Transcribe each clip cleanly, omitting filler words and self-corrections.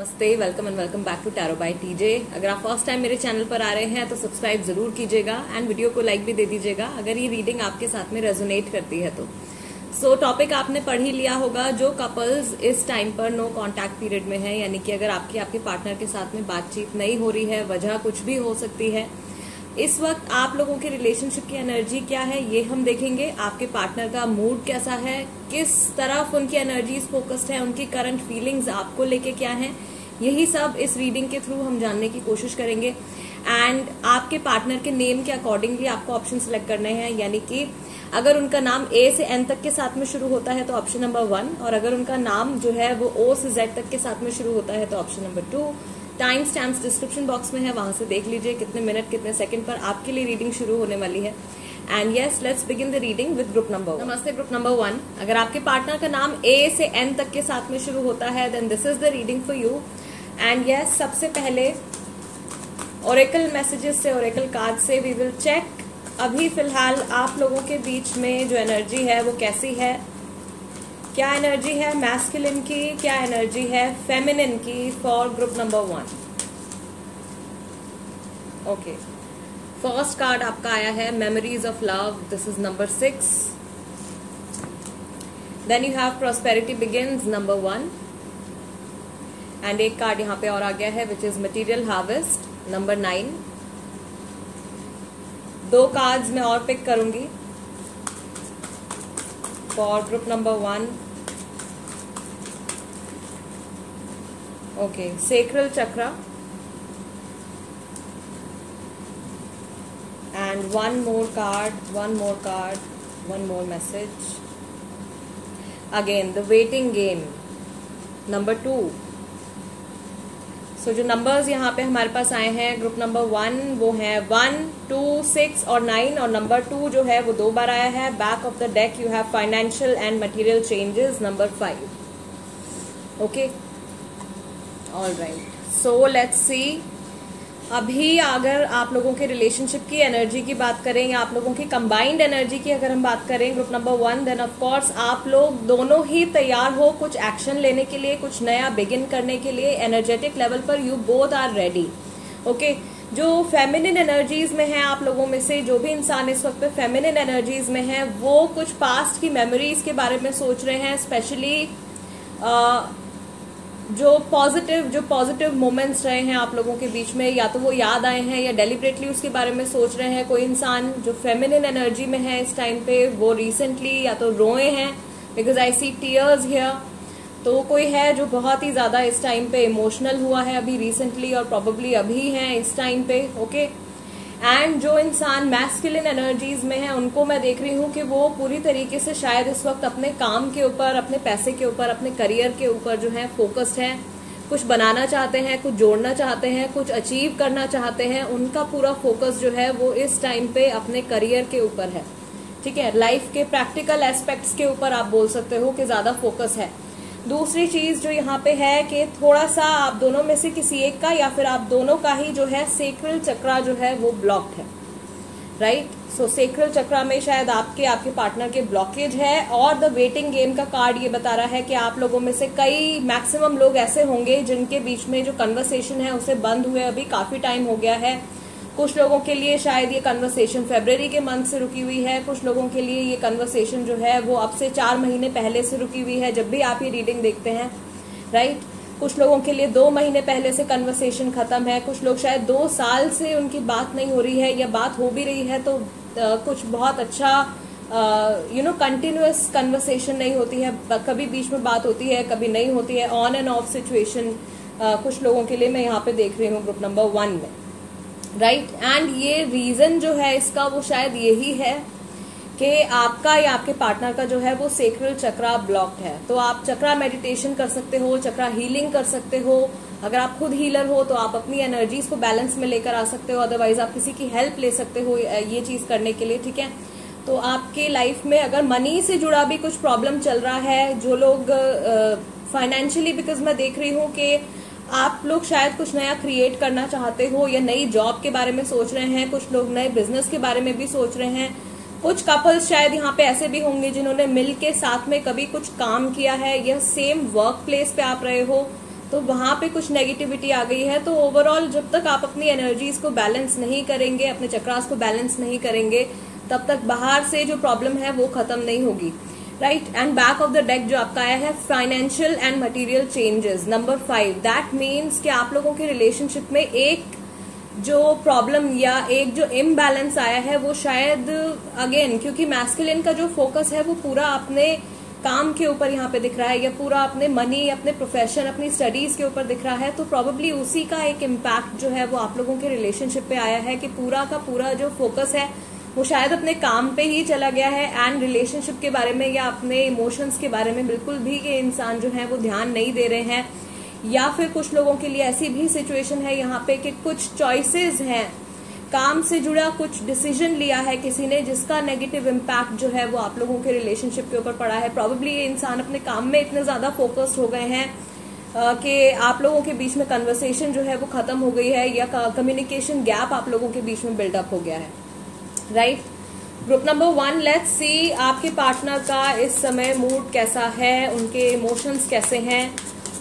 नमस्ते, welcome and welcome back to tarot by TJ. अगर आप फर्स्ट टाइम मेरे चैनल पर आ रहे हैं तो सब्सक्राइब जरूर कीजिएगा एंड वीडियो को लाइक भी दे दीजिएगा अगर ये रीडिंग आपके साथ में रेजोनेट करती है तो। टॉपिक आपने पढ़ ही लिया होगा। जो कपल्स इस टाइम पर नो कांटेक्ट पीरियड में है, यानी कि अगर आपके पार्टनर के साथ में बातचीत नहीं हो रही है, वजह कुछ भी हो सकती है, इस वक्त आप लोगों के रिलेशनशिप की एनर्जी क्या है ये हम देखेंगे। आपके पार्टनर का मूड कैसा है, किस तरफ उनकी एनर्जीज फोकस्ड है, उनकी करंट फीलिंग्स आपको लेके क्या है, यही सब इस रीडिंग के थ्रू हम जानने की कोशिश करेंगे। एंड आपके पार्टनर के नेम के अकॉर्डिंगली आपको ऑप्शन सिलेक्ट करने हैं, यानी कि अगर उनका नाम ए से एन तक के साथ में शुरू होता है तो ऑप्शन नंबर 1, और अगर उनका नाम जो है वो ओ से जेड तक के साथ में शुरू होता है तो option number 2। Time stamps description box में है, वहां से देख लीजिए कितने मिनट कितने सेकंड पर आपके लिए रीडिंग शुरू होने वाली है। And yes, let's begin the reading with group number 1। नमस्ते ग्रुप नंबर 1। अगर आपके पार्टनर का नाम ए से एन तक के साथ में शुरू होता है then this is the reading for you. And yes, सबसे पहले ओरेकल मैसेजेस से, ओरेकल कार्ड से वी विल चेक अभी फिलहाल आप लोगों के बीच में जो एनर्जी है वो कैसी है। क्या एनर्जी है मैस्कुलिन की, क्या एनर्जी है फेमिनिन की for group number 1। Okay, first card आपका आया है memories of love, this is number 6। Then you have prosperity begins number 1। And एक कार्ड यहां पे और आ गया है which is material harvest number 9। 2 cards मैं और पिक करूंगी for group number 1। Okay, sacral chakra and one more card, one more message. Again the waiting game number 2. So जो नंबर्स यहाँ पे हमारे पास आए हैं ग्रुप नंबर 1 वो है 1, 2, 6 और 9, और नंबर 2 जो है वो 2 बार आया है। Back of the deck you have financial and material changes number 5। Okay, all right, so let's see. अभी अगर आप लोगों के रिलेशनशिप की एनर्जी की बात करें या आप लोगों की कंबाइंड एनर्जी की अगर हम बात करें group number 1, then of course आप लोग दोनों ही तैयार हो कुछ एक्शन लेने के लिए, कुछ नया बिगिन करने के लिए। एनर्जेटिक लेवल पर you both are ready. Okay, जो फेमिनिन एनर्जीज में है आप लोगों में से, जो भी इंसान इस वक्त पे फेमिनिन एनर्जीज में है वो कुछ पास्ट की मेमोरीज के बारे में सोच रहे हैं, स्पेशली जो पॉजिटिव मोमेंट्स रहे हैं आप लोगों के बीच में, या तो वो याद आए हैं या डेलिबरेटली उसके बारे में सोच रहे हैं। कोई इंसान जो फेमिनिन एनर्जी में है इस टाइम पे वो रिसेंटली या तो रोए हैं, because I see tears here. तो कोई है जो बहुत ही ज्यादा इस टाइम पे इमोशनल हुआ है अभी रिसेंटली, और प्रोबेबली अभी है इस टाइम पे। ओके, एंड जो इंसान मैस्कुलिन एनर्जीज में है उनको मैं देख रही हूँ कि वो पूरी तरीके से शायद इस वक्त अपने काम के ऊपर, अपने पैसे के ऊपर, अपने करियर के ऊपर जो है फोकस्ड है। कुछ बनाना चाहते हैं, कुछ जोड़ना चाहते हैं, कुछ अचीव करना चाहते हैं। उनका पूरा फोकस जो है वो इस टाइम पे अपने करियर के ऊपर है। ठीक है, लाइफ के प्रैक्टिकल एस्पेक्ट्स के ऊपर आप बोल सकते हो कि ज्यादा फोकस है। दूसरी चीज जो यहाँ पे है कि थोड़ा सा आप दोनों में से किसी एक का या फिर आप दोनों का ही जो है सेक्रल चक्रा जो है वो ब्लॉक्ड है। राइट, सो सेक्रल चक्रा में शायद आपके पार्टनर के ब्लॉकेज है। और द वेटिंग गेम का कार्ड ये बता रहा है कि आप लोगों में से कई मैक्सिमम लोग ऐसे होंगे जिनके बीच में जो कन्वर्सेशन है उसे बंद हुए अभी काफी टाइम हो गया है। कुछ लोगों के लिए शायद ये कन्वर्सेशन फरवरी के मंथ से रुकी हुई है, कुछ लोगों के लिए ये कन्वर्सेशन जो है वो अब से 4 महीने पहले से रुकी हुई है जब भी आप ये रीडिंग देखते हैं। राइट, कुछ लोगों के लिए 2 महीने पहले से कन्वर्सेशन खत्म है, कुछ लोग शायद 2 साल से उनकी बात नहीं हो रही है, या बात हो भी रही है तो कुछ बहुत अच्छा कंटिन्यूअस कन्वर्सेशन नहीं होती है, कभी बीच में बात होती है कभी नहीं होती है, ऑन एंड ऑफ सिचुएशन कुछ लोगों के लिए मैं यहाँ पे देख रही हूँ ग्रुप नंबर 1 में। राइट, एंड ये रीजन जो है इसका वो शायद यही है कि आपका या आपके पार्टनर का जो है वो सेक्रल चक्रा ब्लॉक्ड है। तो आप चक्रा मेडिटेशन कर सकते हो, चक्रा हीलिंग कर सकते हो। अगर आप खुद हीलर हो तो आप अपनी एनर्जीज को बैलेंस में लेकर आ सकते हो, अदरवाइज आप किसी की हेल्प ले सकते हो ये चीज करने के लिए। ठीक है, तो आपके लाइफ में अगर मनी से जुड़ा भी कुछ प्रॉब्लम चल रहा है, जो लोग फाइनेंशियली, बिकॉज मैं देख रही हूँ कि आप लोग शायद कुछ नया क्रिएट करना चाहते हो या नई जॉब के बारे में सोच रहे हैं, कुछ लोग नए बिजनेस के बारे में भी सोच रहे हैं। कुछ कपल्स शायद यहाँ पे ऐसे भी होंगे जिन्होंने मिल के साथ में कभी कुछ काम किया है, या सेम वर्क प्लेस पे आप रहे हो तो वहां पे कुछ नेगेटिविटी आ गई है। तो ओवरऑल जब तक आप अपनी एनर्जीज को बैलेंस नहीं करेंगे, अपने चक्रास को बैलेंस नहीं करेंगे, तब तक बाहर से जो प्रॉब्लम है वो खत्म नहीं होगी, right. And back of the deck जो आपका आया है financial and material changes, number 5, that means कि आप लोगों के रिलेशनशिप में एक जो प्रॉब्लम या एक जो इम्बैलेंस आया है वो शायद अगेन, क्योंकि मैस्कुलिन का जो फोकस है वो पूरा अपने काम के ऊपर यहाँ पे दिख रहा है, या पूरा अपने मनी, अपने प्रोफेशन, अपनी स्टडीज के ऊपर दिख रहा है, तो प्रोबेबली उसी का एक इम्पैक्ट जो है वो आप लोगों के रिलेशनशिप पे आया है कि पूरा का पूरा जो फोकस है वो शायद अपने काम पे ही चला गया है एंड रिलेशनशिप के बारे में या अपने इमोशंस के बारे में बिल्कुल भी ये इंसान जो है वो ध्यान नहीं दे रहे हैं। या फिर कुछ लोगों के लिए ऐसी भी सिचुएशन है यहाँ पे कि कुछ चॉइसेस हैं, काम से जुड़ा कुछ डिसीजन लिया है किसी ने जिसका नेगेटिव इम्पैक्ट जो है वो आप लोगों के रिलेशनशिप के ऊपर पड़ा है। प्रॉबेबली ये इंसान अपने काम में इतने ज्यादा फोकस्ड हो गए हैं कि आप लोगों के बीच में कन्वर्सेशन जो है वो खत्म हो गई है, या कम्युनिकेशन गैप आप लोगों के बीच में बिल्डअप हो गया है, right. Group number 1, let's see आपके पार्टनर का इस समय मूड कैसा है, उनके इमोशंस कैसे हैं,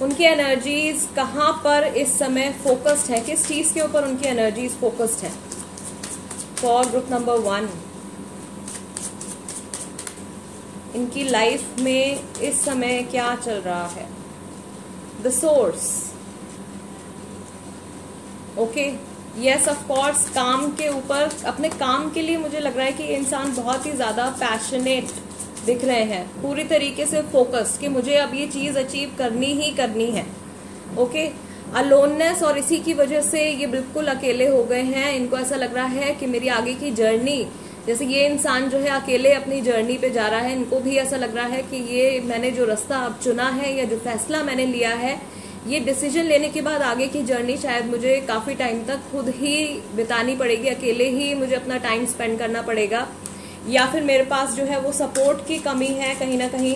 उनकी एनर्जीज कहाँ पर इस समय फोकस्ड है, किस चीज के ऊपर उनकी एनर्जीज फोकस्ड है। फॉर ग्रुप नंबर 1, इनकी लाइफ में इस समय क्या चल रहा है। The source, okay, yes of course, काम के ऊपर, अपने काम के लिए मुझे लग रहा है कि ये इंसान बहुत ही ज्यादा पैशनेट दिख रहे हैं, पूरी तरीके से फोकस्ड कि मुझे अब ये चीज अचीव करनी ही करनी है, ओके। अलोननेस, और इसी की वजह से ये बिल्कुल अकेले हो गए हैं। इनको ऐसा लग रहा है कि मेरी आगे की जर्नी, जैसे ये इंसान जो है अकेले अपनी जर्नी पे जा रहा है, इनको भी ऐसा लग रहा है कि ये मैंने जो रास्ता अब चुना है या जो फैसला मैंने लिया है, ये डिसीजन लेने के बाद आगे की जर्नी शायद मुझे काफी टाइम तक खुद ही बितानी पड़ेगी, अकेले ही मुझे अपना टाइम स्पेंड करना पड़ेगा, या फिर मेरे पास जो है वो सपोर्ट की कमी है कहीं ना कहीं,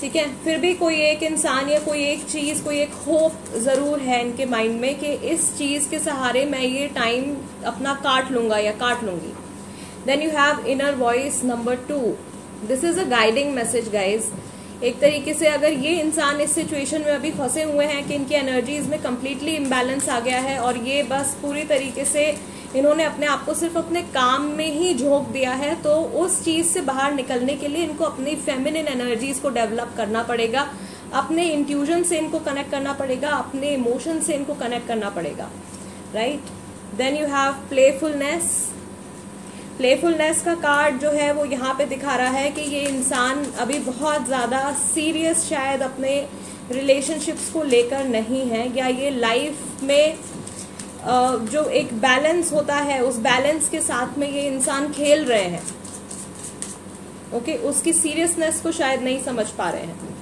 ठीक है। फिर भी कोई एक इंसान या कोई एक चीज, कोई एक होप जरूर है इनके माइंड में कि इस चीज के सहारे मैं ये टाइम अपना काट लूंगा या काट लूंगी। Then you have inner voice number 2, this is a guiding message guys. एक तरीके से अगर ये इंसान इस सिचुएशन में अभी फंसे हुए हैं कि इनकी एनर्जीज में कम्प्लीटली इम्बैलेंस आ गया है और ये बस पूरी तरीके से इन्होंने अपने आप को सिर्फ अपने काम में ही झोंक दिया है, तो उस चीज से बाहर निकलने के लिए इनको अपनी फेमिनिन एनर्जीज को डेवलप करना पड़ेगा, अपने इंट्यूजन से इनको कनेक्ट करना पड़ेगा, अपने इमोशन से इनको कनेक्ट करना पड़ेगा, right. Then you have playfulness. Playfulness का कार्ड जो है वो यहाँ पे दिखा रहा है कि ये इंसान अभी बहुत ज्यादा सीरियस शायद अपने रिलेशनशिप्स को लेकर नहीं है, या ये लाइफ में जो एक बैलेंस होता है उस बैलेंस के साथ में ये इंसान खेल रहे हैं, ओके, उसकी सीरियसनेस को शायद नहीं समझ पा रहे हैं।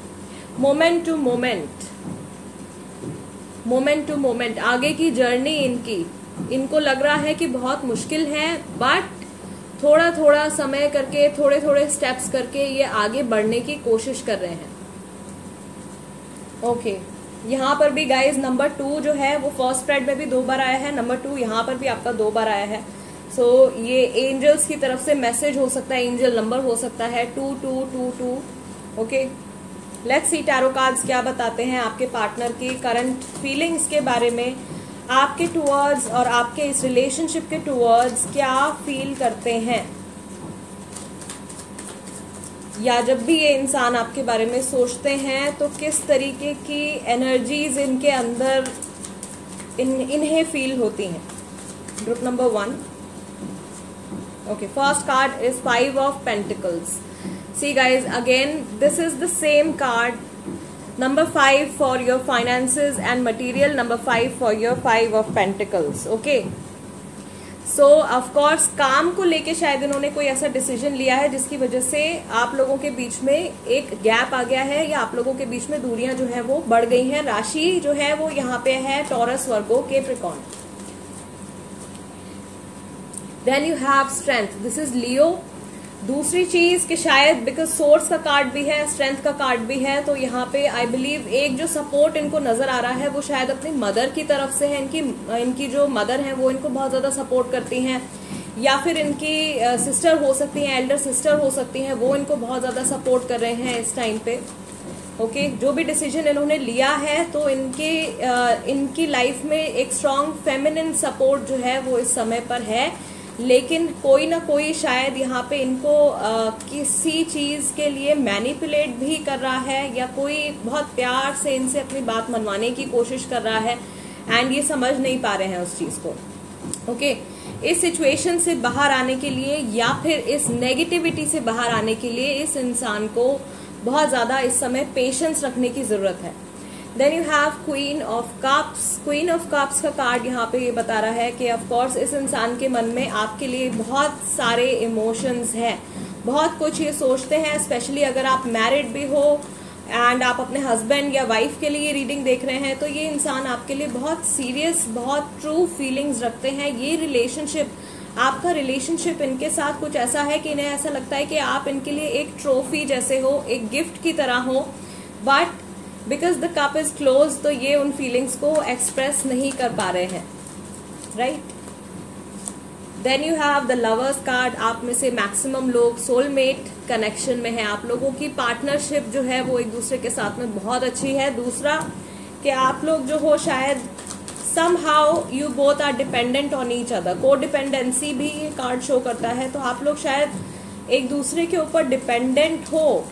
Moment to moment, moment to moment, आगे की जर्नी इनको लग रहा है कि बहुत मुश्किल है, बट थोड़ा थोड़ा समय करके, थोड़े थोड़े स्टेप्स करके ये आगे बढ़ने की कोशिश कर रहे हैं, ओके। यहाँ पर भी गाइज नंबर 2 जो है वो फर्स्ट स्प्रेड में भी 2 बार आया है, नंबर 2 यहाँ पर भी आपका 2 बार आया है। सो ये एंजल्स की तरफ से मैसेज हो सकता है, एंजल नंबर हो सकता है 2222, okay. Let's C tarot cards क्या बताते हैं आपके पार्टनर की करंट फीलिंग्स के बारे में, आपके टुवर्ड्स और आपके इस रिलेशनशिप के टुवर्ड्स क्या फील करते हैं, या जब भी ये इंसान आपके बारे में सोचते हैं तो किस तरीके की एनर्जीज इनके अंदर इन्हें फील होती हैं। Group number 1, okay, first card is 5 of pentacles. See guys, again this is the same card, number 5 for your finances and material, number 5 for your 5 of pentacles, okay. So of course काम को लेके शायद इन्होंने कोई ऐसा decision लिया है जिसकी वजह से आप लोगों के बीच में एक गैप आ गया है, या आप लोगों के बीच में दूरियां जो है वो बढ़ गई हैं। राशि जो है वो यहाँ पे है Taurus, Virgo, Capricorn. Then you have strength, this is Leo. दूसरी चीज कि शायद बिकॉज सोर्स का कार्ड भी है, स्ट्रेंथ का कार्ड भी है, तो यहाँ पे आई बिलीव एक जो सपोर्ट इनको नजर आ रहा है वो शायद अपनी मदर की तरफ से है। इनकी जो मदर है वो इनको बहुत ज्यादा सपोर्ट करती हैं, या फिर इनकी सिस्टर हो सकती हैं, एल्डर सिस्टर हो सकती हैं, वो इनको बहुत ज्यादा सपोर्ट कर रहे हैं इस टाइम पे। ओके जो भी डिसीजन इन्होंने लिया है तो इनकी लाइफ में एक स्ट्रॉन्ग फेमिनिन सपोर्ट जो है वो इस समय पर है, लेकिन कोई ना कोई शायद यहाँ पे इनको किसी चीज के लिए मैनिपुलेट भी कर रहा है, या कोई बहुत प्यार से इनसे अपनी बात मनवाने की कोशिश कर रहा है एंड ये समझ नहीं पा रहे हैं उस चीज को। ओके इस सिचुएशन से बाहर आने के लिए या फिर इस नेगेटिविटी से बाहर आने के लिए इस इंसान को बहुत ज्यादा इस समय पेशेंस रखने की जरूरत है। Then you have queen of cups. Queen of cups का कार्ड यहाँ पे ये बता रहा है कि ऑफ कोर्स इस इंसान के मन में आपके लिए बहुत सारे इमोशंस हैं, बहुत कुछ ये सोचते हैं, स्पेशली अगर आप मैरिड भी हो एंड आप अपने हस्बैंड या वाइफ के लिए रीडिंग देख रहे हैं तो ये इंसान आपके लिए बहुत सीरियस, बहुत ट्रू फीलिंग्स रखते हैं। ये रिलेशनशिप, आपका रिलेशनशिप इनके साथ कुछ ऐसा है कि इन्हें ऐसा लगता है कि आप इनके लिए एक ट्रॉफी जैसे हो, एक गिफ्ट की तरह हो, but because the cup is close तो ये उन फीलिंग्स को एक्सप्रेस नहीं कर पा रहे हैं, right. Then you have the lovers card. आप में से मैक्सिमम लोग सोलमेट कनेक्शन में हैं, आप लोगों की पार्टनरशिप जो है वो एक दूसरे के साथ में बहुत अच्छी है। दूसरा कि आप लोग जो हो शायद somehow you both are dependent on each other, को डिपेंडेंसी भी ये कार्ड शो करता है, तो आप लोग शायद एक दूसरे के ऊपर डिपेंडेंट हो,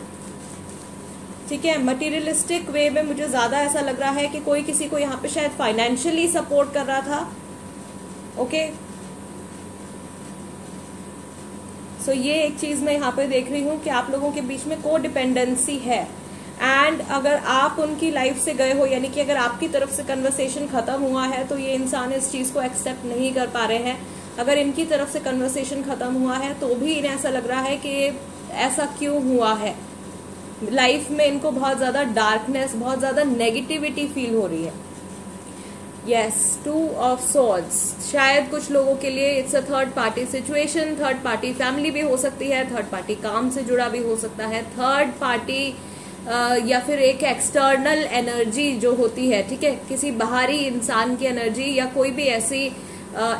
ठीक है। मटीरियलिस्टिक वे में मुझे ज्यादा ऐसा लग रहा है कि कोई किसी को यहाँ पे शायद फाइनेंशियली सपोर्ट कर रहा था, ओके। सो ये एक चीज मैं यहाँ पे देख रही हूँ कि आप लोगों के बीच में को डिपेंडेंसी है, एंड अगर आप उनकी लाइफ से गए हो, यानी कि अगर आपकी तरफ से कन्वर्सेशन खत्म हुआ है तो ये इंसान इस चीज को एक्सेप्ट नहीं कर पा रहे हैं। अगर इनकी तरफ से कन्वर्सेशन खत्म हुआ है तो भी इन्हें ऐसा लग रहा है कि ऐसा क्यों हुआ है, लाइफ में इनको बहुत ज्यादा डार्कनेस, बहुत ज्यादा नेगेटिविटी फील हो रही है। Yes, 2 of swords. शायद कुछ लोगों के लिए it's a third party situation, third party family भी हो सकती है, थर्ड पार्टी काम से जुड़ा भी हो सकता है, थर्ड पार्टी या फिर एक एक्सटर्नल एनर्जी जो होती है, ठीक है, किसी बाहरी इंसान की एनर्जी या कोई भी ऐसी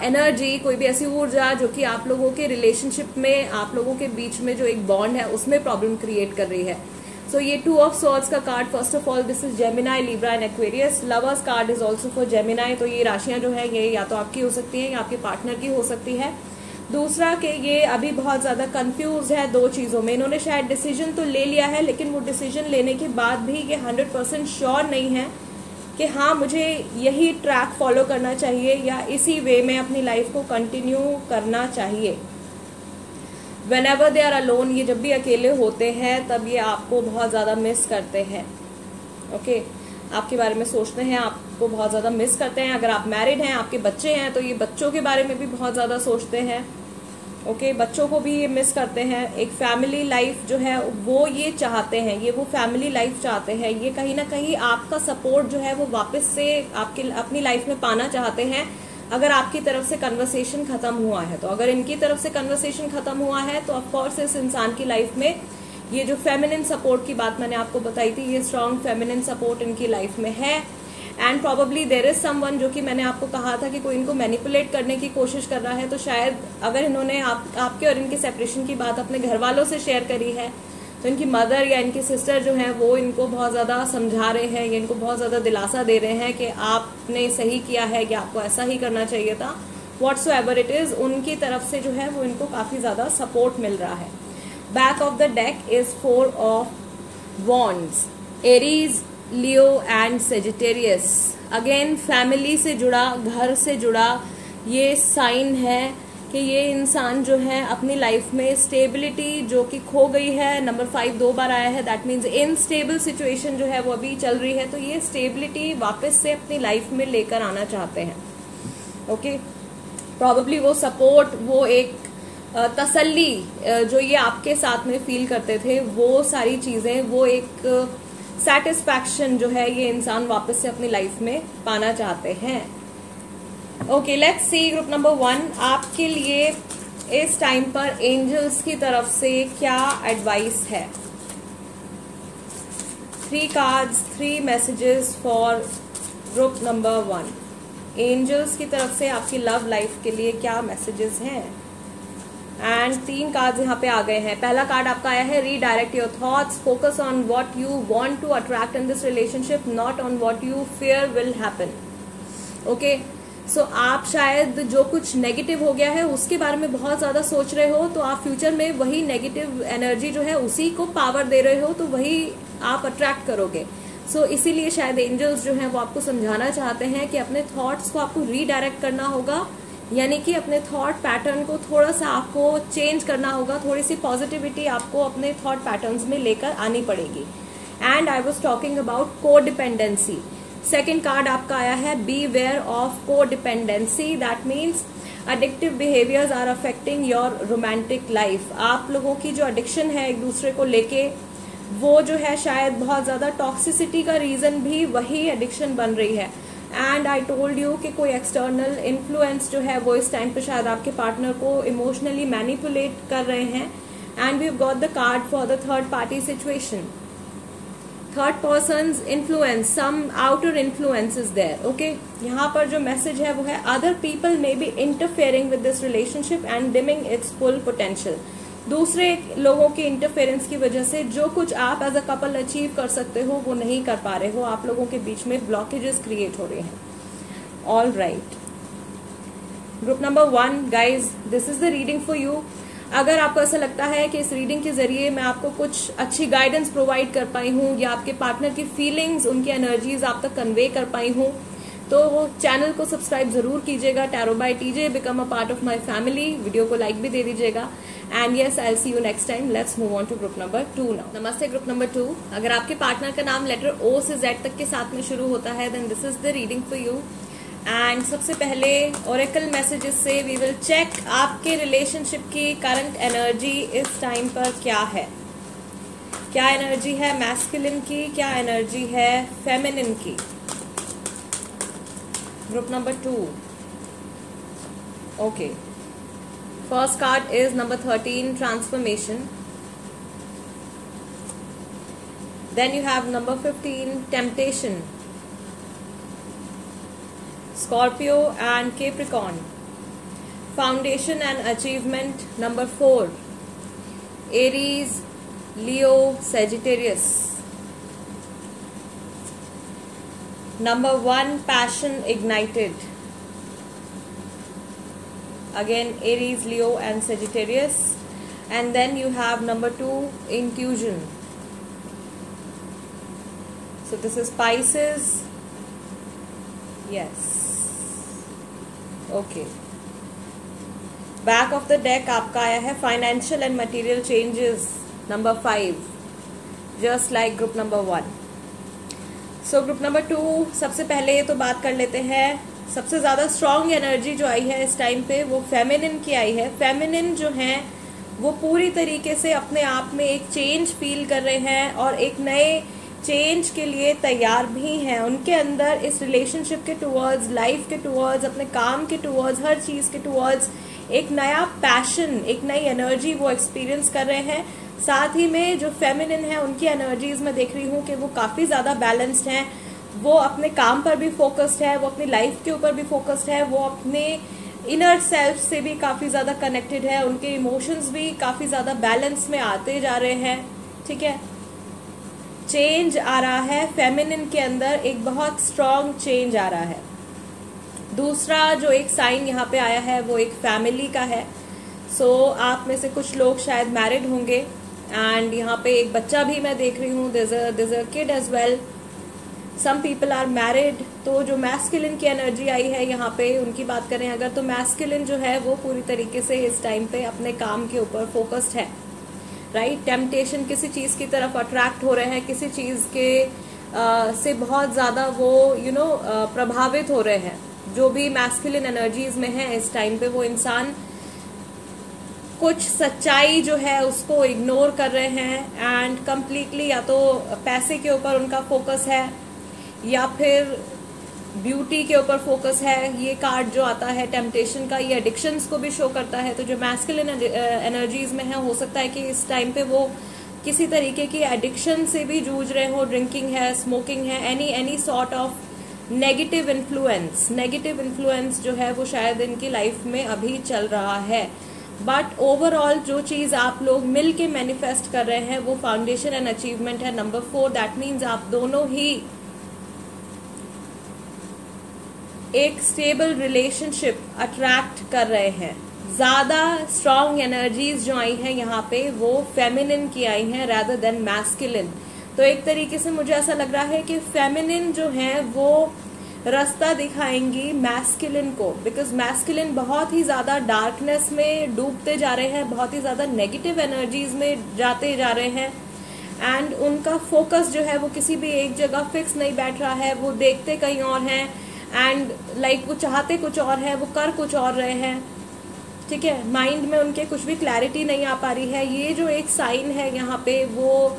एनर्जी, कोई भी ऐसी ऊर्जा जो कि आप लोगों के रिलेशनशिप में, आप लोगों के बीच में जो एक बॉन्ड है उसमें प्रॉब्लम क्रिएट कर रही है। सो ये 2 ऑफ सॉर्ड्स का card, first of all this is Gemini, Libra and Aquarius. Lovers card is also for Gemini, तो ये राशियां जो है ये या तो आपकी हो सकती है या आपके पार्टनर की हो सकती है। दूसरा कि ये अभी बहुत ज्यादा कंफ्यूज है 2 चीजों में, इन्होंने शायद डिसीजन तो ले लिया है लेकिन वो डिसीजन लेने के बाद भी ये 100% श्योर नहीं है कि हाँ मुझे यही ट्रैक फॉलो करना चाहिए या इसी वे में अपनी लाइफ को कंटिन्यू करना चाहिए। Whenever they are alone, ये जब भी अकेले होते हैं तब ये आपको बहुत ज़्यादा मिस करते हैं, ओके आपके बारे में सोचते हैं, आपको बहुत ज़्यादा मिस करते हैं। अगर आप मैरिड हैं, आपके बच्चे हैं, तो ये बच्चों के बारे में भी बहुत ज़्यादा सोचते हैं, ओके बच्चों को भी ये मिस करते हैं। एक फैमिली लाइफ जो है वो ये चाहते हैं, ये वो फैमिली लाइफ चाहते हैं, ये कहीं ना कहीं आपका सपोर्ट जो है वो वापस से आपके अपनी लाइफ में पाना चाहते हैं अगर आपकी तरफ से कन्वर्सेशन खत्म हुआ है तो। अगर इनकी तरफ से कन्वर्सेशन खत्म हुआ है तो ऑफ कोर्स इस इंसान की लाइफ में ये जो फेमिनिन सपोर्ट की बात मैंने आपको बताई थी, ये स्ट्रॉन्ग फेमिनिन सपोर्ट इनकी लाइफ में है। And probably there is someone, जो कि मैंने आपको कहा था कि कोई इनको मैनिपुलेट करने की कोशिश कर रहा है, तो शायद अगर इन्होंने आपके और इनके सेपरेशन की बात अपने घर वालों से शेयर करी है तो इनकी मदर या इनकी सिस्टर जो है वो इनको बहुत ज़्यादा समझा रहे हैं या इनको बहुत ज़्यादा दिलासा दे रहे हैं कि आपने सही किया है कि आपको ऐसा ही करना चाहिए था। व्हाट्सएवर इट इज़, उनकी तरफ से जो है वो इनको काफ़ी ज़्यादा सपोर्ट मिल रहा है। Back of the deck is 4 of wands, Aries, Leo and Sagittarius. Again family से जुड़ा, घर से जुड़ा ये साइन है कि ये इंसान जो है अपनी लाइफ में स्टेबिलिटी जो कि खो गई है, नंबर 5 2 बार आया है, दैट मीन्स इनस्टेबल सिचुएशन जो है वो अभी चल रही है, तो ये स्टेबिलिटी वापस से अपनी लाइफ में लेकर आना चाहते हैं, ओके प्रॉबेबली वो सपोर्ट, वो एक तसल्ली जो ये आपके साथ में फील करते थे, वो सारी चीजें, वो एक सेटिस्फैक्शन जो है ये इंसान वापस से अपनी लाइफ में पाना चाहते हैं। Okay let's see group number 1, आपके लिए इस टाइम पर एंजल्स की तरफ से क्या एडवाइस है। 3 cards, 3 messages for group number 1। Angels की तरफ से आपकी लव लाइफ के लिए क्या मैसेजेस हैं। एंड 3 कार्ड्स यहाँ पे आ गए हैं। पहला कार्ड आपका आया है redirect your thoughts, focus on what you want to attract in this relationship, not on what you fear will happen. Okay, so आप शायद जो कुछ नेगेटिव हो गया है उसके बारे में बहुत ज्यादा सोच रहे हो, तो आप फ्यूचर में वही नेगेटिव एनर्जी जो है उसी को पावर दे रहे हो, तो वही आप अट्रैक्ट करोगे। सो इसीलिए शायद एंजल्स जो हैं वो आपको समझाना चाहते हैं कि अपने थॉट्स को आपको रीडायरेक्ट करना होगा, यानी कि अपने थॉट पैटर्न को थोड़ा सा आपको चेंज करना होगा, थोड़ी सी पॉजिटिविटी आपको अपने थॉट पैटर्न्स में लेकर आनी पड़ेगी। And I was talking about codependency. Second card आपका आया है be aware of codependency, that means addictive behaviours are affecting your romantic life. आप लोगों की जो एडिक्शन है एक दूसरे को लेके, वो जो है शायद बहुत ज्यादा टॉक्सिसिटी का रीजन भी वही एडिक्शन बन रही है। एंड आई टोल्ड यू कि कोई एक्सटर्नल इन्फ्लुएंस जो है वो इस टाइम पे शायद आपके पार्टनर को इमोशनली मैनिपुलेट कर रहे हैं। And we got the card for the third party situation. Third person's influence, some outer influence is there. Okay, यहाँ पर जो मैसेज है वो है other people may be interfering with this relationship and dimming its full potential. दूसरे लोगों की interference की वजह से जो कुछ आप एज अ कपल अचीव कर सकते हो वो नहीं कर पा रहे हो, आप लोगों के बीच में ब्लॉकेजेस क्रिएट हो रहे हैं। All right, group number 1 guys, this is the reading for you. अगर आपको ऐसा लगता है कि इस रीडिंग के जरिए मैं आपको कुछ अच्छी गाइडेंस प्रोवाइड कर पाई हूँ या आपके पार्टनर की फीलिंग्स, उनकी एनर्जीज आप तक कन्वे कर पाई हूँ, तो चैनल को सब्सक्राइब जरूर कीजिएगा। Tarot by TJ, become a part of my family. Video को लाइक भी दे दीजिएगा। And yes, I will see you next time. Let's move on to group number 2 now. नमस्ते ग्रुप नंबर 2। अगर आपके पार्टनर का नाम लेटर O से Z तक के साथ में शुरू होता है, then this is the reading for you. And सबसे पहले ओरेकल मैसेजेस से वी विल चेक आपके रिलेशनशिप की करंट एनर्जी इस टाइम पर क्या है। क्या एनर्जी है मैस्कुलिन की, क्या एनर्जी है फेमिनिन की। Group number 2। Okay, first card is number 13, transformation. Then you have number 15, temptation. Scorpio and Capricorn. Foundation and achievement, number 4. Aries, Leo, Sagittarius. Number 1, passion ignited. Again, Aries, Leo and Sagittarius. And then you have number 2, intuition. So this is Pisces. Yes. Okay, back of the deck आपका आया है financial and material changes, number 5, just like group number 1। So group number 2, सबसे पहले तो बात कर लेते हैं। सबसे ज्यादा स्ट्रॉन्ग एनर्जी जो आई है इस टाइम पे वो फेमिनिन की आई है। फेमिनिन जो है वो पूरी तरीके से अपने आप में एक चेंज फील कर रहे हैं और एक नए चेंज के लिए तैयार भी हैं। उनके अंदर इस रिलेशनशिप के टुवर्ड्स, लाइफ के टुवर्ड्स, अपने काम के टुवर्ड्स, हर चीज के टुवर्ड्स एक नया पैशन, एक नई एनर्जी वो एक्सपीरियंस कर रहे हैं। साथ ही में जो फेमिनिन है उनकी एनर्जीज में देख रही हूँ कि वो काफी ज्यादा बैलेंस्ड हैं। वो अपने काम पर भी फोकस्ड है, वो अपनी लाइफ के ऊपर भी फोकस्ड है, वो अपने इनर सेल्फ से भी काफी ज्यादा कनेक्टेड है। उनके इमोशंस भी काफी ज्यादा बैलेंस में आते जा रहे हैं। ठीक है, चेंज आ रहा है फेमिनिन के अंदर, एक बहुत स्ट्रॉन्ग चेंज आ रहा है। दूसरा जो एक साइन यहाँ पे आया है वो एक फैमिली का है। सो आप में से कुछ लोग शायद मैरिड होंगे एंड यहाँ पे एक बच्चा भी मैं देख रही हूँ, there's a kid as well. Some people are married. तो जो मैस्कुलिन की एनर्जी आई है यहाँ पे उनकी बात करें अगर, तो मैस्कुलिन जो है वो पूरी तरीके से इस टाइम पे अपने काम के ऊपर फोकस्ड है। राइट, टेम्पटेशन, किसी चीज की तरफ अट्रैक्ट हो रहे हैं, किसी चीज के से बहुत ज्यादा वो प्रभावित हो रहे हैं। जो भी मैस्कुलिन एनर्जीज में है इस टाइम पे वो इंसान कुछ सच्चाई जो है उसको इग्नोर कर रहे हैं एंड कम्प्लीटली या तो पैसे के ऊपर उनका फोकस है या फिर ब्यूटी के ऊपर फोकस है। ये कार्ड जो आता है टेम्पटेशन का, ये एडिक्शंस को भी शो करता है। तो जो मैस्कुलिन एनर्जीज में है, हो सकता है कि इस टाइम पे वो किसी तरीके की एडिक्शन से भी जूझ रहे हो। ड्रिंकिंग है, स्मोकिंग है, any sort of negative influence जो है वो शायद इनकी लाइफ में अभी चल रहा है। बट ओवरऑल जो चीज आप लोग मिल के मैनिफेस्ट कर रहे हैं वो फाउंडेशन एंड अचीवमेंट है नंबर 4। दैट मीन्स आप दोनों ही एक स्टेबल रिलेशनशिप अट्रैक्ट कर रहे हैं। ज्यादा स्ट्रॉन्ग एनर्जीज जो आई हैं यहाँ पे वो फेमिनिन की आई हैं रादर देन मैस्कुलिन। तो एक तरीके से मुझे ऐसा लग रहा है कि फेमिनिन जो है वो रास्ता दिखाएंगी मैस्कुलिन को, बिकॉज मैस्कुलिन बहुत ही ज्यादा डार्कनेस में डूबते जा रहे हैं, बहुत ही ज्यादा नेगेटिव एनर्जीज में जाते जा रहे हैं, एंड उनका फोकस जो है वो किसी भी एक जगह फिक्स नहीं बैठ रहा है, वो देखते कहीं और हैं, एंड लाइक वो चाहते कुछ और है, वो कर कुछ और रहे हैं। ठीक है, माइंड में उनके कुछ भी क्लैरिटी नहीं आ पा रही है। ये जो एक साइन है यहाँ पे वो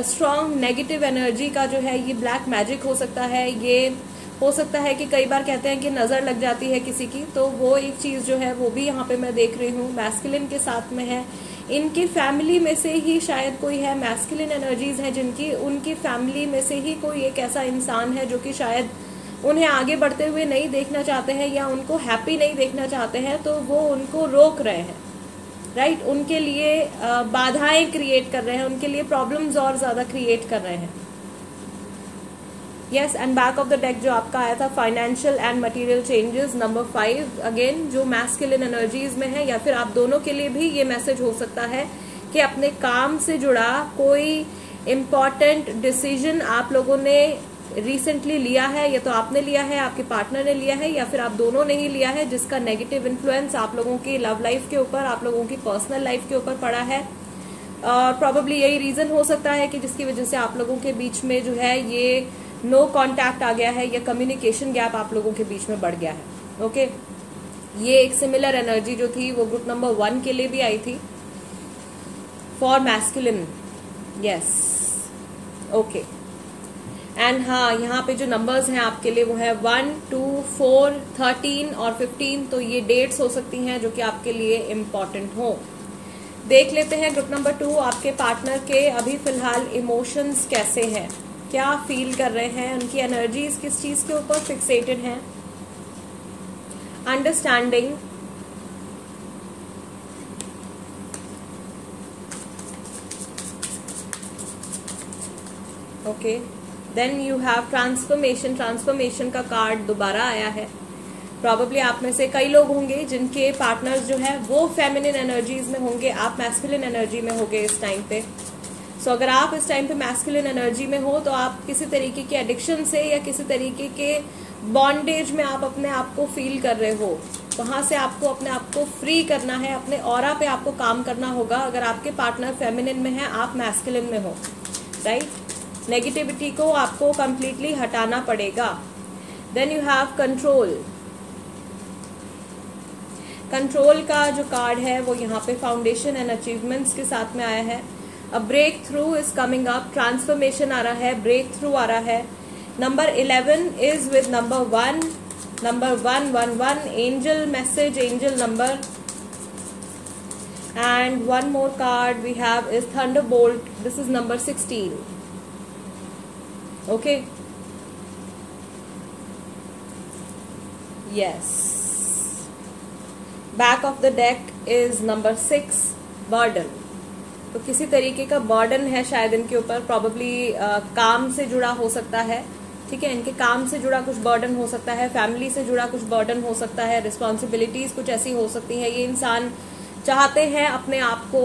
स्ट्रॉन्ग नेगेटिव एनर्जी का जो है, ये ब्लैक मैजिक हो सकता है। ये हो सकता है कि कई बार कहते हैं कि नजर लग जाती है किसी की, तो वो एक चीज जो है वो भी यहाँ पे मैं देख रही हूँ मैस्कुलिन के साथ में है। इनकी फैमिली में से ही शायद कोई है, मैस्कुलिन एनर्जीज है जिनकी, उनकी फैमिली में से ही कोई एक ऐसा इंसान है जो कि शायद उन्हें आगे बढ़ते हुए नहीं देखना चाहते हैं या उनको हैप्पी नहीं देखना चाहते हैं, तो वो उनको रोक रहे हैं, राइट। उनके लिए बाधाएं क्रिएट कर रहे हैं, उनके लिए प्रॉब्लम्स और ज्यादा क्रिएट कर रहे हैं। Yes, and back of the deck जो आपका आया था financial and material changes number 5, again जो मैस्कुलिन एनर्जीज में है, या फिर आप दोनों के लिए भी ये मैसेज हो सकता है कि अपने काम से जुड़ा कोई इम्पॉर्टेंट डिसीजन आप लोगों ने रिसेंटली लिया है, या तो आपने लिया है, आपके पार्टनर ने लिया है, या फिर आप दोनों ने ही लिया है, जिसका नेगेटिव इन्फ्लुएंस आप लोगों की लव लाइफ के ऊपर, आप लोगों की पर्सनल लाइफ के ऊपर पड़ा है। और प्रॉबेबली यही रीजन हो सकता है कि जिसकी वजह से आप लोगों के बीच में जो है ये नो कांटेक्ट आ गया है, या कम्युनिकेशन गैप आप लोगों के बीच में बढ़ गया है। ओके, ये एक सिमिलर एनर्जी जो थी वो ग्रुप नंबर 1 के लिए भी आई थी for masculine. Yes, okay. And हाँ, यहाँ पे जो नंबर्स हैं आपके लिए वो है 1, 2, 4, 13 और 15। तो ये डेट्स हो सकती हैं जो कि आपके लिए इम्पॉर्टेंट हो। देख लेते हैं ग्रुप नंबर 2, आपके पार्टनर के अभी फिलहाल इमोशंस कैसे हैं, क्या फील कर रहे हैं, उनकी एनर्जीज किस चीज के ऊपर फिक्सेटेड हैं। Understanding, okay, then you have transformation. Transformation का कार्ड दोबारा आया है। प्रॉबेबली आप में से कई लोग होंगे जिनके पार्टनर्स जो है वो फेमिनिन एनर्जीज में होंगे, आप मैस्कुलिन एनर्जी में होंगे इस टाइम पे। सो अगर आप इस टाइम पे मैस्कुलिन एनर्जी में हो तो आप किसी तरीके के एडिक्शन से या किसी तरीके के बॉन्डेज में आप अपने आप को फील कर रहे हो, वहां से आपको अपने आप को फ्री करना है, अपने ऑरा पे आपको काम करना होगा। अगर आपके पार्टनर फेमिनिन में है, आप मैस्कुलिन में हो, राइट। नेगेटिविटी को आपको कंप्लीटली हटाना पड़ेगा। Then you have control. Control का जो कार्ड है वो यहाँ पे फाउंडेशन एंड अचीवमेंट्स के साथ में आया है। A breakthrough is coming up, transformation आ रहा है, ब्रेक थ्रू आ रहा है। Number 11 is with number 1, number 111, angel message, angel number. And one more card we have is thunderbolt, this is number 16। Okay, yes. Back of the deck is number 6, burden. तो किसी तरीके का burden है शायद इनके ऊपर, प्रॉबेबली काम से जुड़ा हो सकता है, ठीक है। इनके काम से जुड़ा कुछ बर्डन हो सकता है, फैमिली से जुड़ा कुछ बर्डन हो सकता है, रिस्पॉन्सिबिलिटीज कुछ ऐसी हो सकती है। ये इंसान चाहते हैं अपने आप को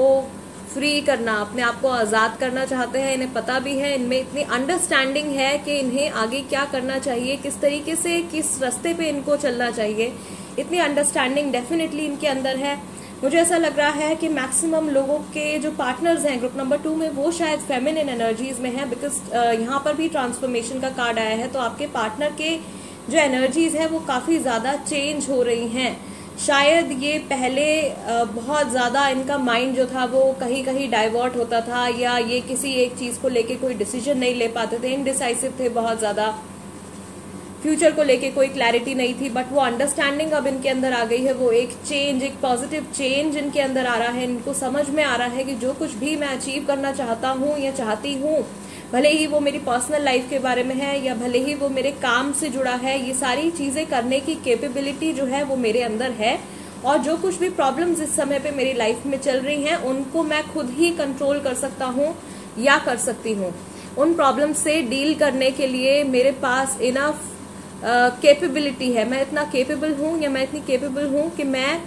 फ्री करना, अपने आप को आजाद करना चाहते हैं। इन्हें पता भी है, इनमें इतनी अंडरस्टैंडिंग है कि इन्हें आगे क्या करना चाहिए, किस तरीके से, किस रास्ते पे इनको चलना चाहिए, इतनी अंडरस्टैंडिंग डेफिनेटली इनके अंदर है। मुझे ऐसा लग रहा है कि मैक्सिमम लोगों के जो पार्टनर्स हैं ग्रुप नंबर 2 में वो शायद फेमिनिन एनर्जीज में है, बिकॉज यहाँ पर भी ट्रांसफॉर्मेशन का कार्ड आया है। तो आपके पार्टनर के जो एनर्जीज है वो काफी ज्यादा चेंज हो रही हैं। शायद ये पहले बहुत ज्यादा इनका माइंड जो था वो कहीं कहीं डाइवर्ट होता था, या ये किसी एक चीज को लेके कोई डिसीजन नहीं ले पाते थे, इनडिसाइसिव थे बहुत ज्यादा, फ्यूचर को लेके कोई क्लैरिटी नहीं थी। बट वो अंडरस्टैंडिंग अब इनके अंदर आ गई है, वो एक चेंज, एक पॉजिटिव चेंज इनके अंदर आ रहा है। इनको समझ में आ रहा है कि जो कुछ भी मैं अचीव करना चाहता हूँ या चाहती हूँ, भले ही वो मेरी पर्सनल लाइफ के बारे में है या भले ही वो मेरे काम से जुड़ा है, ये सारी चीजें करने की कैपेबिलिटी जो है वो मेरे अंदर है और जो कुछ भी प्रॉब्लम्स इस समय पे मेरी लाइफ में चल रही हैं उनको मैं खुद ही कंट्रोल कर सकता हूँ या कर सकती हूँ। उन प्रॉब्लम्स से डील करने के लिए मेरे पास इनफ कैपेबिलिटी है, मैं इतना केपेबल हूँ या मैं इतनी केपेबल हूँ कि मैं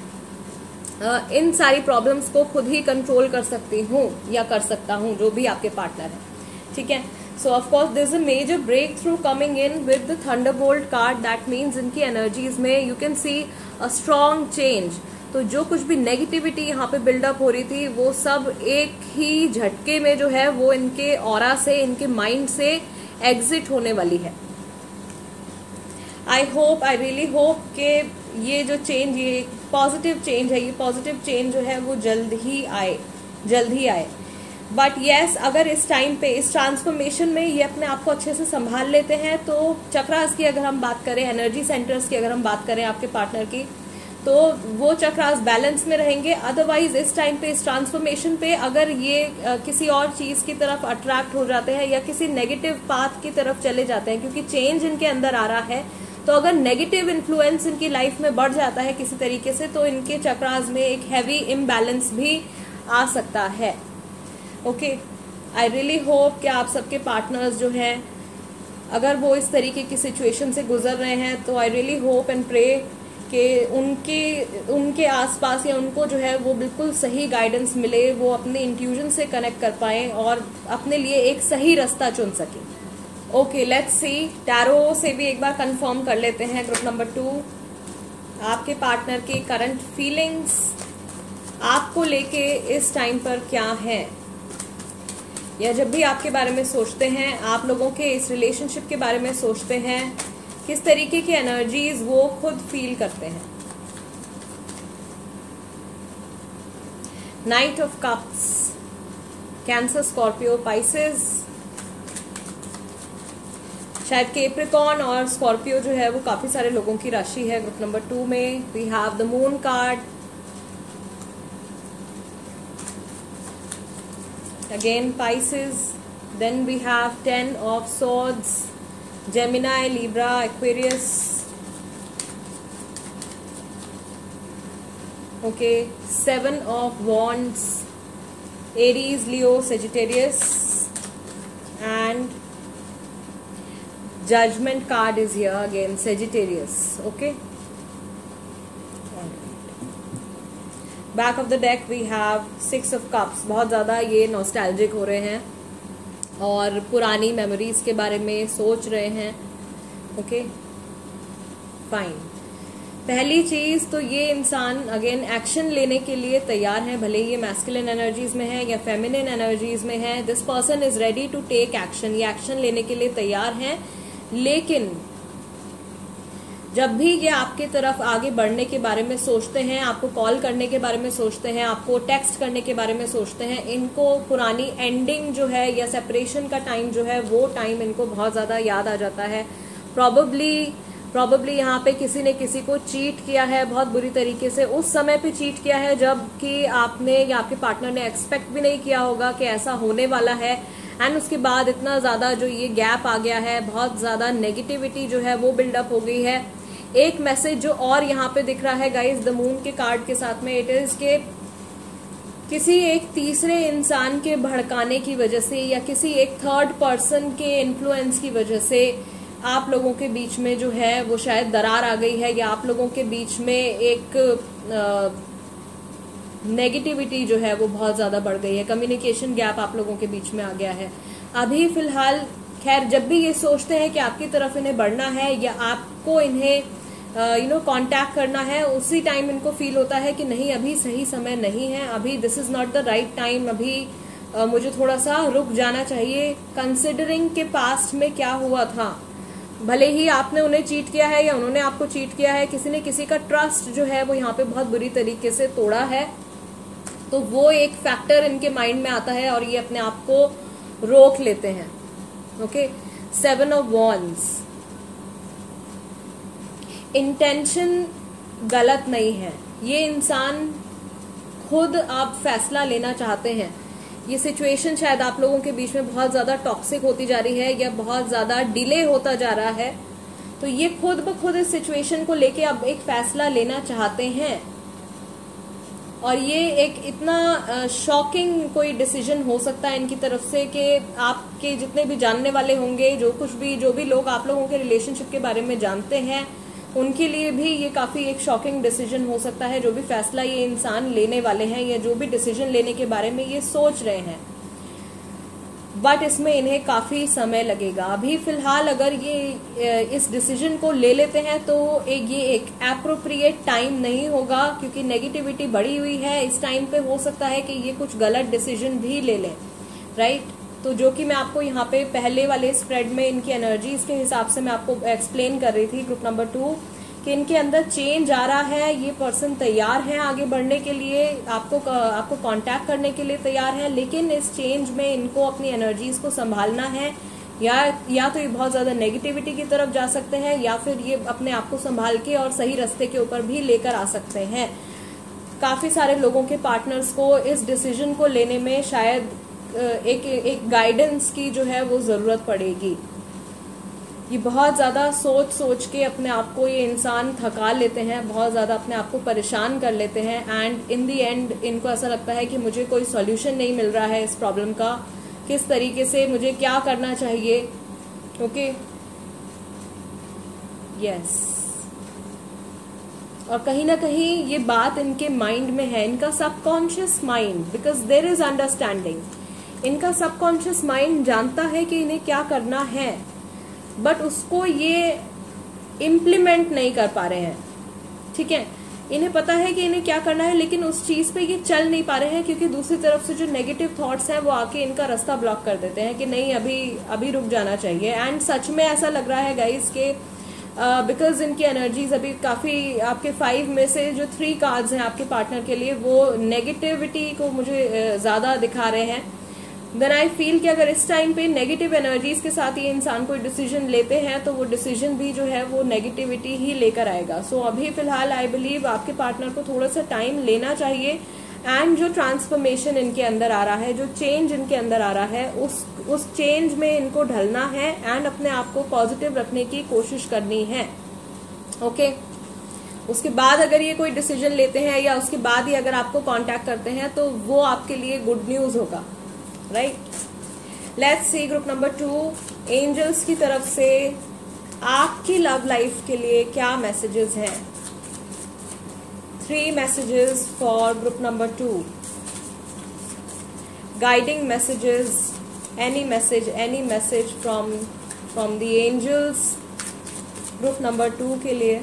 इन सारी प्रॉब्लम्स को खुद ही कंट्रोल कर सकती हूँ या कर सकता हूँ, जो भी आपके पार्टनर है। ठीक है, so of course there is a major breakthrough coming in with the thunderbolt card. That means इनकी एनर्जीज में you can see a strong change. तो जो कुछ भी नेगेटिविटी यहाँ पे बिल्डअप हो रही थी वो सब एक ही झटके में जो है वो इनके ऑरा से, इनके माइंड से एग्जिट होने वाली है। आई रियली होप कि ये जो चेंज, ये पॉजिटिव चेंज है, ये पॉजिटिव चेंज जो है वो जल्द ही आए। बट येस, अगर इस टाइम पे इस ट्रांसफॉर्मेशन में ये अपने आप को अच्छे से संभाल लेते हैं तो चक्रास की अगर हम बात करें, एनर्जी सेंटर्स की अगर हम बात करें आपके पार्टनर की, तो वो चक्रास बैलेंस में रहेंगे। अदरवाइज इस टाइम पे, इस ट्रांसफॉर्मेशन पे अगर ये किसी और चीज की तरफ अट्रैक्ट हो जाते हैं या किसी नेगेटिव पाथ की तरफ चले जाते हैं, क्योंकि चेंज इनके अंदर आ रहा है, तो अगर नेगेटिव इन्फ्लुएंस इनकी लाइफ में बढ़ जाता है किसी तरीके से, तो इनके चक्रास में एक हैवी इम्बैलेंस भी आ सकता है। ओके, आई रियली होप कि आप सबके पार्टनर्स जो हैं, अगर वो इस तरीके की सिचुएशन से गुजर रहे हैं, तो I really hope and pray कि उनके आसपास या उनको जो है वो बिल्कुल सही गाइडेंस मिले, वो अपने इंट्यूजन से कनेक्ट कर पाएं और अपने लिए एक सही रास्ता चुन सकें। ओके, लेट्स सी, टैरो से भी एक बार कंफर्म कर लेते हैं। ग्रुप नंबर 2, आपके पार्टनर की करंट फीलिंग्स आपको लेके इस टाइम पर क्या है, या जब भी आपके बारे में सोचते हैं, आप लोगों के इस रिलेशनशिप के बारे में सोचते हैं, किस तरीके की एनर्जीज वो खुद फील करते हैं। Night of cups, cancer, Scorpio, Pisces, शायद कैप्रिकॉर्न और स्कॉर्पियो जो है वो काफी सारे लोगों की राशि है। ग्रुप नंबर 2 में we have the moon card, again Pisces, then we have 10 of swords, Gemini, Libra, Aquarius. Okay, 7 of wands, Aries, Leo, Sagittarius, and judgment card is here again, Sagittarius. Okay, back of the deck we have 6 of cups. बहुत ज़्यादा ये nostalgic हो रहे हैं और पुरानी memories के बारे में सोच रहे हैं। Okay, fine. पहली चीज़ तो ये इंसान अगेन एक्शन लेने के लिए तैयार है, भले ये मैस्कुलिन एनर्जीज में है या फेमिनिन एनर्जीज में है। This person is ready to take action, ये एक्शन लेने के लिए तैयार हैं। लेकिन जब भी ये आपके तरफ आगे बढ़ने के बारे में सोचते हैं, आपको कॉल करने के बारे में सोचते हैं, आपको टेक्स्ट करने के बारे में सोचते हैं, इनको पुरानी एंडिंग जो है या सेपरेशन का टाइम जो है वो टाइम इनको बहुत ज़्यादा याद आ जाता है। प्रॉबेबली यहाँ पे किसी ने किसी को चीट किया है बहुत बुरी तरीके से, उस समय पे चीट किया है जबकि आपने या आपके पार्टनर ने एक्सपेक्ट भी नहीं किया होगा कि ऐसा होने वाला है। एंड उसके बाद इतना ज़्यादा जो ये गैप आ गया है, बहुत ज़्यादा नेगेटिविटी जो है वो बिल्डअप हो गई है। एक मैसेज जो और यहाँ पे दिख रहा है गाइस द मून के कार्ड के साथ में, इट इज के किसी एक तीसरे इंसान के भड़काने की वजह से या किसी एक थर्ड पर्सन के इन्फ्लुएंस की वजह से आप लोगों के बीच में जो है वो शायद दरार आ गई है, या आप लोगों के बीच में एक नेगेटिविटी जो है वो बहुत ज्यादा बढ़ गई है। कम्युनिकेशन गैप आप लोगों के बीच में आ गया है। अभी फिलहाल खैर जब भी ये सोचते हैं कि आपकी तरफ इन्हें बढ़ना है या आपको इन्हें कांटेक्ट करना है, उसी टाइम इनको फील होता है कि नहीं, अभी सही समय नहीं है, अभी this is not the right time, अभी मुझे थोड़ा सा रुक जाना चाहिए, कंसिडरिंग के पास्ट में क्या हुआ था। भले ही आपने उन्हें चीट किया है या उन्होंने आपको चीट किया है, किसी ने किसी का ट्रस्ट जो है वो यहाँ पे बहुत बुरी तरीके से तोड़ा है, तो वो एक फैक्टर इनके माइंड में आता है और ये अपने आप को रोक लेते हैं। ओके, 7 ऑफ वॉन्ड्स, इंटेंशन गलत नहीं है, ये इंसान खुद आप फैसला लेना चाहते हैं। ये सिचुएशन शायद आप लोगों के बीच में बहुत ज्यादा टॉक्सिक होती जा रही है या बहुत ज्यादा डिले होता जा रहा है, तो ये खुद ब खुद इस सिचुएशन को लेके अब एक फैसला लेना चाहते हैं और ये एक इतना शॉकिंग कोई डिसीजन हो सकता है इनकी तरफ से कि आपके जितने भी जानने वाले होंगे, जो भी लोग आप लोगों के रिलेशनशिप के बारे में जानते हैं, उनके लिए भी ये काफी एक शॉकिंग डिसीजन हो सकता है। जो भी फैसला ये इंसान लेने वाले हैं या जो भी डिसीजन लेने के बारे में ये सोच रहे हैं, बट इसमें इन्हें काफी समय लगेगा। अभी फिलहाल अगर ये इस डिसीजन को ले लेते हैं तो ये एक एप्रोप्रिएट टाइम नहीं होगा, क्योंकि नेगेटिविटी बढ़ी हुई है। इस टाइम पे हो सकता है कि ये कुछ गलत डिसीजन भी ले लें, राइट। तो जो कि मैं आपको यहाँ पे पहले वाले स्प्रेड में इनकी एनर्जीज के हिसाब से मैं आपको एक्सप्लेन कर रही थी, ग्रुप नंबर 2, कि इनके अंदर चेंज आ रहा है। ये पर्सन तैयार है आगे बढ़ने के लिए, आपको कांटेक्ट करने के लिए तैयार है, लेकिन इस चेंज में इनको अपनी एनर्जीज को संभालना है। या तो ये बहुत ज्यादा नेगेटिविटी की तरफ जा सकते हैं, या फिर ये अपने आप को संभाल के और सही रास्ते के ऊपर भी लेकर आ सकते हैं। काफी सारे लोगों के पार्टनर्स को इस डिसीजन को लेने में शायद एक गाइडेंस की जो है वो जरूरत पड़ेगी। ये बहुत ज्यादा सोच के अपने आप को ये इंसान थका लेते हैं, बहुत ज्यादा अपने आप को परेशान कर लेते हैं, एंड इन दी एंड इनको ऐसा लगता है कि मुझे कोई सॉल्यूशन नहीं मिल रहा है इस प्रॉब्लम का, किस तरीके से मुझे क्या करना चाहिए। Okay, yes. और कहीं ना कहीं ये बात इनके माइंड में है, इनका subconscious mind, because there is understanding. इनका सबकॉन्शियस माइंड जानता है कि इन्हें क्या करना है, बट उसको ये इम्प्लीमेंट नहीं कर पा रहे हैं, ठीक है। इन्हें पता है कि इन्हें क्या करना है, लेकिन उस चीज पे ये चल नहीं पा रहे हैं, क्योंकि दूसरी तरफ से जो नेगेटिव थॉट्स हैं वो आके इनका रास्ता ब्लॉक कर देते हैं कि नहीं, अभी रुक जाना चाहिए। एंड सच में ऐसा लग रहा है गाइस के बिकॉज इनकी एनर्जीज अभी काफी, आपके 5 में से जो 3 कार्ड्स हैं आपके पार्टनर के लिए, वो नेगेटिविटी को मुझे ज्यादा दिखा रहे हैं। देन आई फील कि अगर इस टाइम पे नेगेटिव एनर्जीज के साथ ये इंसान कोई डिसीजन लेते हैं तो वो डिसीजन भी जो है वो नेगेटिविटी ही लेकर आएगा। सो अभी फिलहाल आई बिलीव आपके पार्टनर को थोड़ा सा टाइम लेना चाहिए, एंड जो ट्रांसफॉर्मेशन इनके अंदर आ रहा है, जो चेंज इनके अंदर आ रहा है, उस चेंज में इनको ढलना है एंड अपने आप को पॉजिटिव रखने की कोशिश करनी है। ओके, उसके बाद अगर ये कोई डिसीजन लेते हैं या उसके बाद ही अगर आपको कांटेक्ट करते हैं तो वो आपके लिए गुड न्यूज होगा, right. Let's see group number 2, angels की तरफ से आपकी लव लाइफ के लिए क्या मैसेजेस हैं। 3 messages for group number 2, guiding messages, any message from the angels group number 2 के लिए।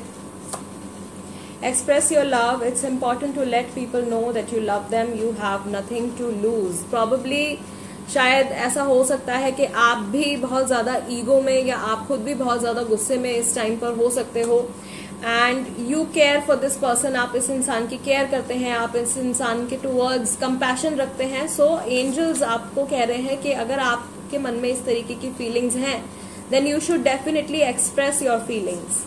Express your love. It's important to let people know that you love them. You have nothing to lose. Probably शायद ऐसा हो सकता है कि आप भी बहुत ज्यादा ईगो में या आप खुद भी बहुत ज्यादा गुस्से में इस टाइम पर हो सकते हो, and you care for this person. आप इस इंसान की केयर करते हैं, आप इस इंसान के टूवर्ड्स कंपैशन रखते हैं। सो एंजल्स आपको कह रहे हैं कि अगर आपके मन में इस तरीके की फीलिंग्स हैं, then you should definitely express your feelings.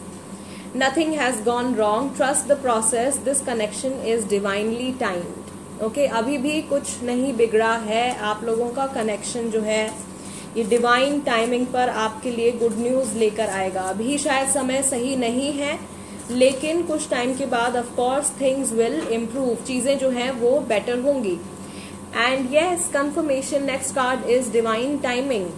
Nothing has gone wrong. Trust the process. This connection is divinely timed. Okay, अभी भी कुछ नहीं बिगड़ा है। आप लोगों का कनेक्शन जो है ये डिवाइन टाइमिंग पर आपके लिए गुड न्यूज लेकर आएगा। अभी शायद समय सही नहीं है, लेकिन कुछ टाइम के बाद of course things will improve. चीजें जो हैं वो बेटर होंगी। And yes, confirmation, next card is divine timing.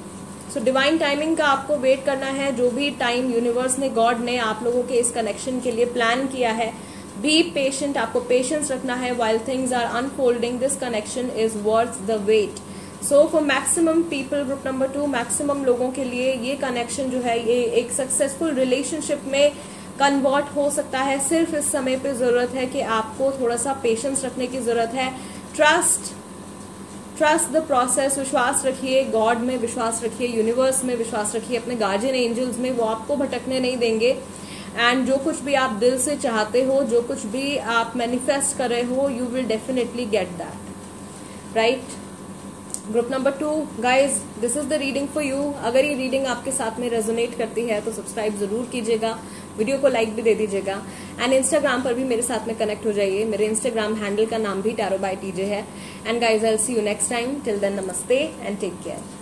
So divine timing का आपको वेट करना है। जो भी टाइम यूनिवर्स ने, गॉड ने आप लोगों के इस कनेक्शन के लिए प्लान किया है, बी पेशेंट, आपको पेशेंस रखना है while things are unfolding. This connection is worth the wait. So for maximum people, group number 2, maximum लोगों के लिए ये कनेक्शन जो है ये एक सक्सेसफुल रिलेशनशिप में कन्वर्ट हो सकता है। सिर्फ इस समय पे जरूरत है कि आपको थोड़ा सा पेशेंस रखने की जरूरत है। ट्रस्ट द प्रोसेस, विश्वास रखिए, गॉड में विश्वास रखिए, यूनिवर्स में विश्वास रखिए, अपने गार्जियन एंजल्स में, वो आपको भटकने नहीं देंगे। एंड जो कुछ भी आप दिल से चाहते हो, जो कुछ भी आप मैनिफेस्ट कर रहे हो, you will definitely get that, right. Group number 2, guys, this is the reading for you. अगर ये रीडिंग आपके साथ में रेजोनेट करती है तो सब्सक्राइब जरूर कीजिएगा, वीडियो को लाइक भी दे दीजिएगा, एंड इंस्टाग्राम पर भी मेरे साथ में कनेक्ट हो जाइए। मेरे इंस्टाग्राम हैंडल का नाम भी टैरो बाय टीजे है। And guys, I will see you next time. Till then, नमस्ते एंड टेक केयर।